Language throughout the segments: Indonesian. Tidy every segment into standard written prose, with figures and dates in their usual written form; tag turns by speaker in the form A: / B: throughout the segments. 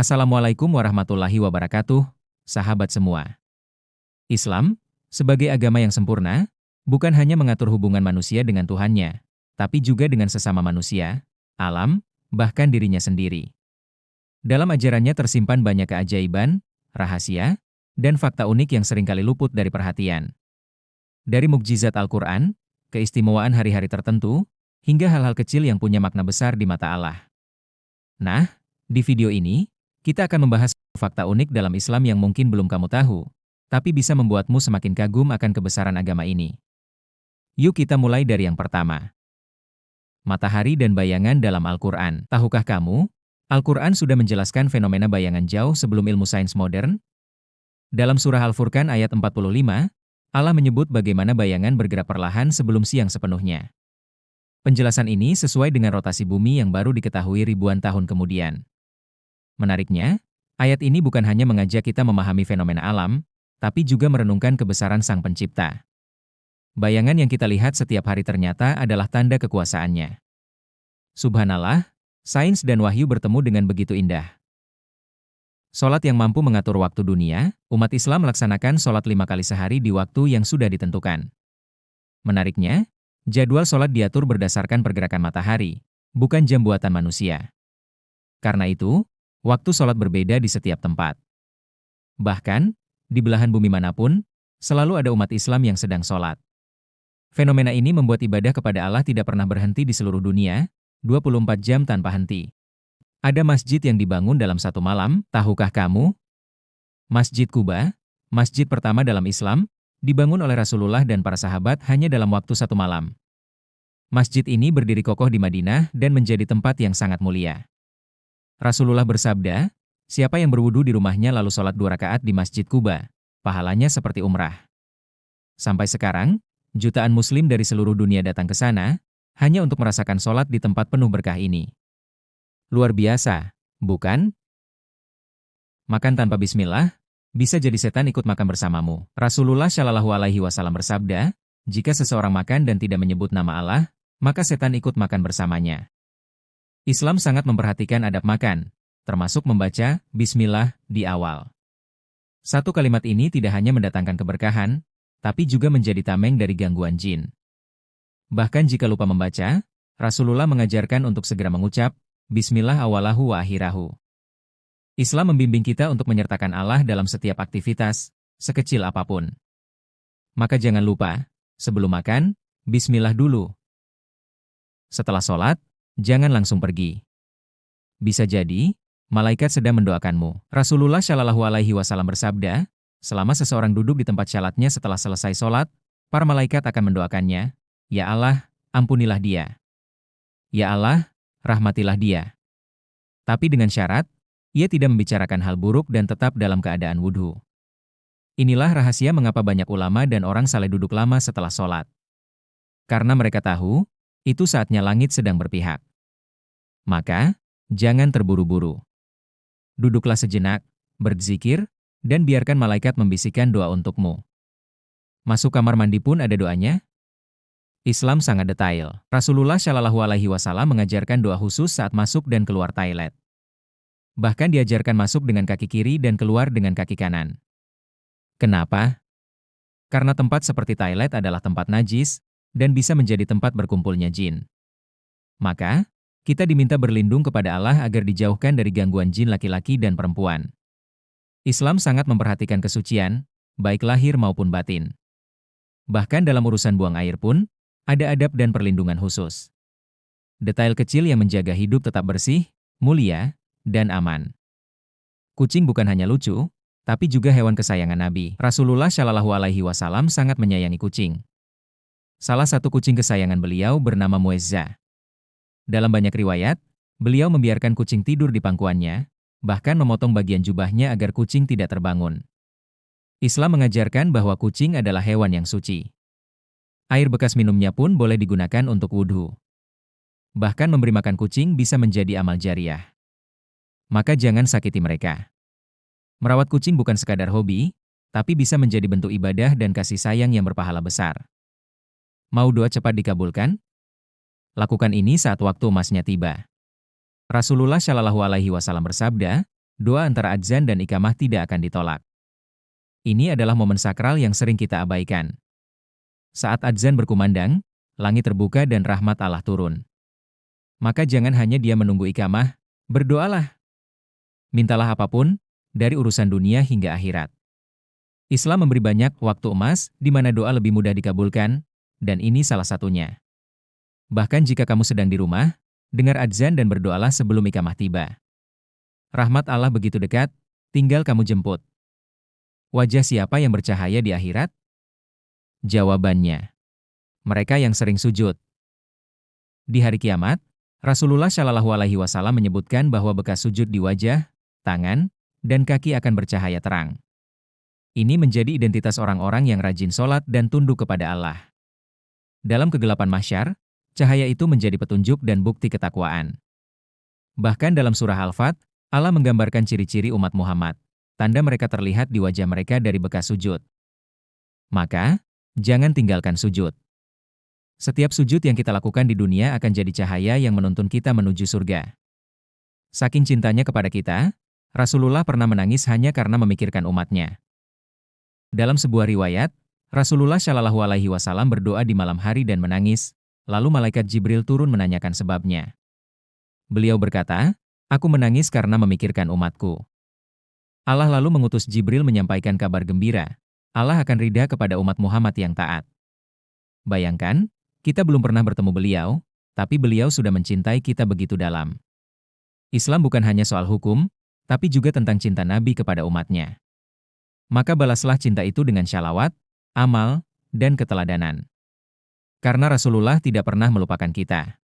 A: Assalamualaikum warahmatullahi wabarakatuh, sahabat semua. Islam, sebagai agama yang sempurna, bukan hanya mengatur hubungan manusia dengan Tuhannya, tapi juga dengan sesama manusia, alam, bahkan dirinya sendiri. Dalam ajarannya tersimpan banyak keajaiban, rahasia, dan fakta unik yang seringkali luput dari perhatian. Dari mukjizat Al-Quran, keistimewaan hari-hari tertentu, hingga hal-hal kecil yang punya makna besar di mata Allah. Nah, di video ini, kita akan membahas fakta unik dalam Islam yang mungkin belum kamu tahu, tapi bisa membuatmu semakin kagum akan kebesaran agama ini. Yuk kita mulai dari yang pertama. Matahari dan bayangan dalam Al-Quran. Tahukah kamu, Al-Quran sudah menjelaskan fenomena bayangan jauh sebelum ilmu sains modern? Dalam surah Al-Furqan ayat 45, Allah menyebut bagaimana bayangan bergerak perlahan sebelum siang sepenuhnya. Penjelasan ini sesuai dengan rotasi bumi yang baru diketahui ribuan tahun kemudian. Menariknya, ayat ini bukan hanya mengajak kita memahami fenomena alam, tapi juga merenungkan kebesaran Sang Pencipta. Bayangan yang kita lihat setiap hari ternyata adalah tanda kekuasaannya. Subhanallah, sains dan wahyu bertemu dengan begitu indah. Sholat yang mampu mengatur waktu dunia, umat Islam melaksanakan sholat 5 kali sehari di waktu yang sudah ditentukan. Menariknya, jadwal sholat diatur berdasarkan pergerakan matahari, bukan jam buatan manusia. Karena itu, waktu sholat berbeda di setiap tempat. Bahkan, di belahan bumi manapun, selalu ada umat Islam yang sedang sholat. Fenomena ini membuat ibadah kepada Allah tidak pernah berhenti di seluruh dunia, 24 jam tanpa henti. Ada masjid yang dibangun dalam satu malam, tahukah kamu? Masjid Quba, masjid pertama dalam Islam, dibangun oleh Rasulullah dan para sahabat hanya dalam waktu satu malam. Masjid ini berdiri kokoh di Madinah dan menjadi tempat yang sangat mulia. Rasulullah bersabda, siapa yang berwudu di rumahnya lalu sholat 2 rakaat di Masjid Quba, pahalanya seperti umrah. Sampai sekarang, jutaan muslim dari seluruh dunia datang ke sana, hanya untuk merasakan sholat di tempat penuh berkah ini. Luar biasa, bukan? Makan tanpa bismillah, bisa jadi setan ikut makan bersamamu. Rasulullah Shallallahu Alaihi Wasallam bersabda, jika seseorang makan dan tidak menyebut nama Allah, maka setan ikut makan bersamanya. Islam sangat memperhatikan adab makan, termasuk membaca bismillah di awal. Satu kalimat ini tidak hanya mendatangkan keberkahan, tapi juga menjadi tameng dari gangguan jin. Bahkan jika lupa membaca, Rasulullah mengajarkan untuk segera mengucap bismillah awalahu wa akhirahu. Islam membimbing kita untuk menyertakan Allah dalam setiap aktivitas, sekecil apapun. Maka jangan lupa, sebelum makan, bismillah dulu. Setelah sholat, jangan langsung pergi. Bisa jadi, malaikat sedang mendoakanmu. Rasulullah Shallallahu Alaihi Wasallam bersabda, selama seseorang duduk di tempat syalatnya setelah selesai sholat, para malaikat akan mendoakannya, ya Allah, ampunilah dia. Ya Allah, rahmatilah dia. Tapi dengan syarat, ia tidak membicarakan hal buruk dan tetap dalam keadaan wudhu. Inilah rahasia mengapa banyak ulama dan orang saleh duduk lama setelah sholat. Karena mereka tahu, itu saatnya langit sedang berpihak. Maka, jangan terburu-buru. Duduklah sejenak, berzikir, dan biarkan malaikat membisikkan doa untukmu. Masuk kamar mandi pun ada doanya. Islam sangat detail. Rasulullah Shallallahu Alaihi Wasallam mengajarkan doa khusus saat masuk dan keluar toilet. Bahkan diajarkan masuk dengan kaki kiri dan keluar dengan kaki kanan. Kenapa? Karena tempat seperti toilet adalah tempat najis, dan bisa menjadi tempat berkumpulnya jin. Maka, kita diminta berlindung kepada Allah agar dijauhkan dari gangguan jin laki-laki dan perempuan. Islam sangat memperhatikan kesucian, baik lahir maupun batin. Bahkan dalam urusan buang air pun, ada adab dan perlindungan khusus. Detail kecil yang menjaga hidup tetap bersih, mulia, dan aman. Kucing bukan hanya lucu, tapi juga hewan kesayangan Nabi. Rasulullah Shallallahu Alaihi Wasallam sangat menyayangi kucing. Salah satu kucing kesayangan beliau bernama Muezzah. Dalam banyak riwayat, beliau membiarkan kucing tidur di pangkuannya, bahkan memotong bagian jubahnya agar kucing tidak terbangun. Islam mengajarkan bahwa kucing adalah hewan yang suci. Air bekas minumnya pun boleh digunakan untuk wudhu. Bahkan memberi makan kucing bisa menjadi amal jariah. Maka jangan sakiti mereka. Merawat kucing bukan sekadar hobi, tapi bisa menjadi bentuk ibadah dan kasih sayang yang berpahala besar. Mau doa cepat dikabulkan? Lakukan ini saat waktu emasnya tiba. Rasulullah Shallallahu Alaihi Wasallam bersabda, doa antara adzan dan iqamah tidak akan ditolak. Ini adalah momen sakral yang sering kita abaikan. Saat adzan berkumandang, langit terbuka dan rahmat Allah turun. Maka jangan hanya dia menunggu iqamah, berdoalah. Mintalah apapun, dari urusan dunia hingga akhirat. Islam memberi banyak waktu emas di mana doa lebih mudah dikabulkan, dan ini salah satunya. Bahkan jika kamu sedang di rumah, dengar adzan dan berdoalah sebelum iqamah tiba. Rahmat Allah begitu dekat, tinggal kamu jemput. Wajah siapa yang bercahaya di akhirat? Jawabannya, mereka yang sering sujud. Di hari kiamat, Rasulullah Shallallahu Alaihi Wasallam menyebutkan bahwa bekas sujud di wajah, tangan, dan kaki akan bercahaya terang. Ini menjadi identitas orang-orang yang rajin sholat dan tunduk kepada Allah. Dalam kegelapan mahsyar, cahaya itu menjadi petunjuk dan bukti ketakwaan. Bahkan dalam surah Al-Fat, Allah menggambarkan ciri-ciri umat Muhammad. Tanda mereka terlihat di wajah mereka dari bekas sujud. Maka, jangan tinggalkan sujud. Setiap sujud yang kita lakukan di dunia akan jadi cahaya yang menuntun kita menuju surga. Saking cintanya kepada kita, Rasulullah pernah menangis hanya karena memikirkan umatnya. Dalam sebuah riwayat, Rasulullah Shallallahu Alaihi Wasallam berdoa di malam hari dan menangis, lalu malaikat Jibril turun menanyakan sebabnya. Beliau berkata, "Aku menangis karena memikirkan umatku." Allah lalu mengutus Jibril menyampaikan kabar gembira, Allah akan ridha kepada umat Muhammad yang taat. Bayangkan, kita belum pernah bertemu beliau, tapi beliau sudah mencintai kita begitu dalam. Islam bukan hanya soal hukum, tapi juga tentang cinta Nabi kepada umatnya. Maka balaslah cinta itu dengan syalawat, amal, dan keteladanan. Karena Rasulullah tidak pernah melupakan kita.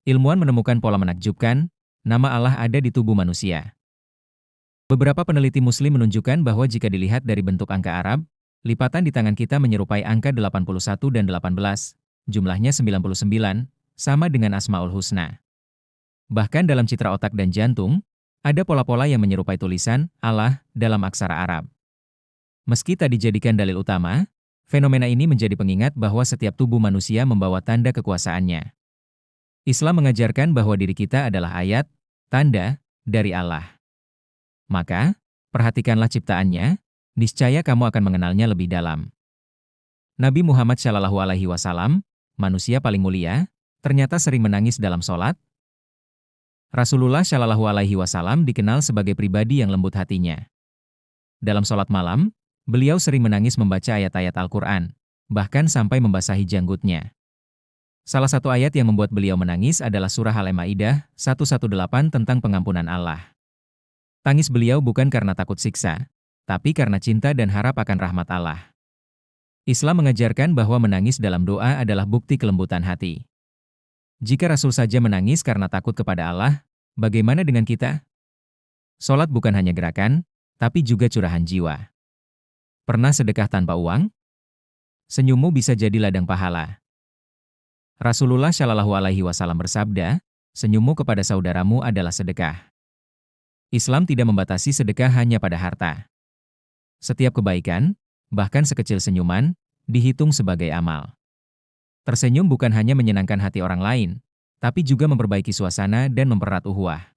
A: Ilmuwan menemukan pola menakjubkan, nama Allah ada di tubuh manusia. Beberapa peneliti Muslim menunjukkan bahwa jika dilihat dari bentuk angka Arab, lipatan di tangan kita menyerupai angka 81 dan 18, jumlahnya 99, sama dengan Asmaul Husna. Bahkan dalam citra otak dan jantung, ada pola-pola yang menyerupai tulisan Allah dalam aksara Arab. Meski tak dijadikan dalil utama, fenomena ini menjadi pengingat bahwa setiap tubuh manusia membawa tanda kekuasaannya. Islam mengajarkan bahwa diri kita adalah ayat, tanda, dari Allah. Maka, perhatikanlah ciptaannya, niscaya kamu akan mengenalnya lebih dalam. Nabi Muhammad Shallallahu Alaihi Wasallam, manusia paling mulia, ternyata sering menangis dalam sholat. Rasulullah Shallallahu Alaihi Wasallam dikenal sebagai pribadi yang lembut hatinya. Dalam sholat malam, beliau sering menangis membaca ayat-ayat Al-Quran, bahkan sampai membasahi janggutnya. Salah satu ayat yang membuat beliau menangis adalah surah Al-Maidah 118 tentang pengampunan Allah. Tangis beliau bukan karena takut siksa, tapi karena cinta dan harap akan rahmat Allah. Islam mengajarkan bahwa menangis dalam doa adalah bukti kelembutan hati. Jika Rasul saja menangis karena takut kepada Allah, bagaimana dengan kita? Sholat bukan hanya gerakan, tapi juga curahan jiwa. Pernah sedekah tanpa uang? Senyummu bisa jadi ladang pahala. Rasulullah Shallallahu Alaihi Wasallam bersabda, senyummu kepada saudaramu adalah sedekah. Islam tidak membatasi sedekah hanya pada harta. Setiap kebaikan, bahkan sekecil senyuman, dihitung sebagai amal. Tersenyum bukan hanya menyenangkan hati orang lain, tapi juga memperbaiki suasana dan mempererat ukhuwah.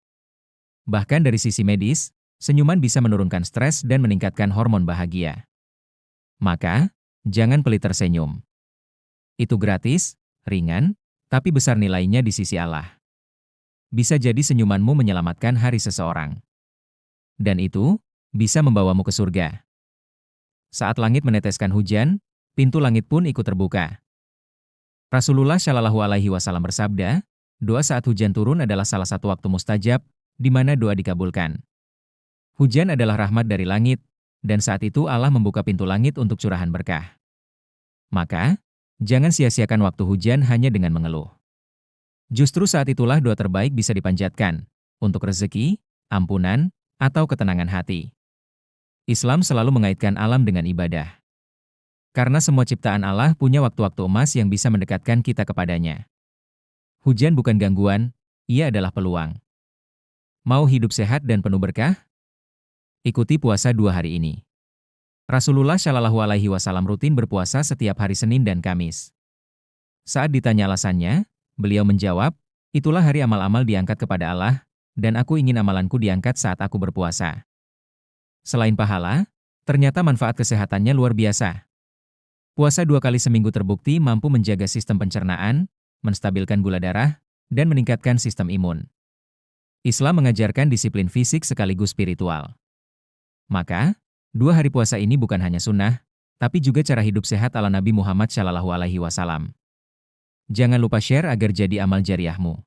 A: Bahkan dari sisi medis, senyuman bisa menurunkan stres dan meningkatkan hormon bahagia. Maka, jangan pelit tersenyum. Itu gratis, ringan, tapi besar nilainya di sisi Allah. Bisa jadi senyumanmu menyelamatkan hari seseorang. Dan itu, bisa membawamu ke surga. Saat langit meneteskan hujan, pintu langit pun ikut terbuka. Rasulullah Shallallahu Alaihi Wasallam bersabda, doa saat hujan turun adalah salah satu waktu mustajab, di mana doa dikabulkan. Hujan adalah rahmat dari langit, dan saat itu Allah membuka pintu langit untuk curahan berkah. Maka, jangan sia-siakan waktu hujan hanya dengan mengeluh. Justru saat itulah doa terbaik bisa dipanjatkan, untuk rezeki, ampunan, atau ketenangan hati. Islam selalu mengaitkan alam dengan ibadah. Karena semua ciptaan Allah punya waktu-waktu emas yang bisa mendekatkan kita kepadanya. Hujan bukan gangguan, ia adalah peluang. Mau hidup sehat dan penuh berkah? Ikuti puasa 2 hari ini. Rasulullah Shallallahu Alaihi Wasallam rutin berpuasa setiap hari Senin dan Kamis. Saat ditanya alasannya, beliau menjawab, itulah hari amal-amal diangkat kepada Allah, dan aku ingin amalanku diangkat saat aku berpuasa. Selain pahala, ternyata manfaat kesehatannya luar biasa. Puasa 2 kali seminggu terbukti mampu menjaga sistem pencernaan, menstabilkan gula darah, dan meningkatkan sistem imun. Islam mengajarkan disiplin fisik sekaligus spiritual. Maka, 2 hari puasa ini bukan hanya sunnah, tapi juga cara hidup sehat ala Nabi Muhammad SAW. Jangan lupa share agar jadi amal jariahmu.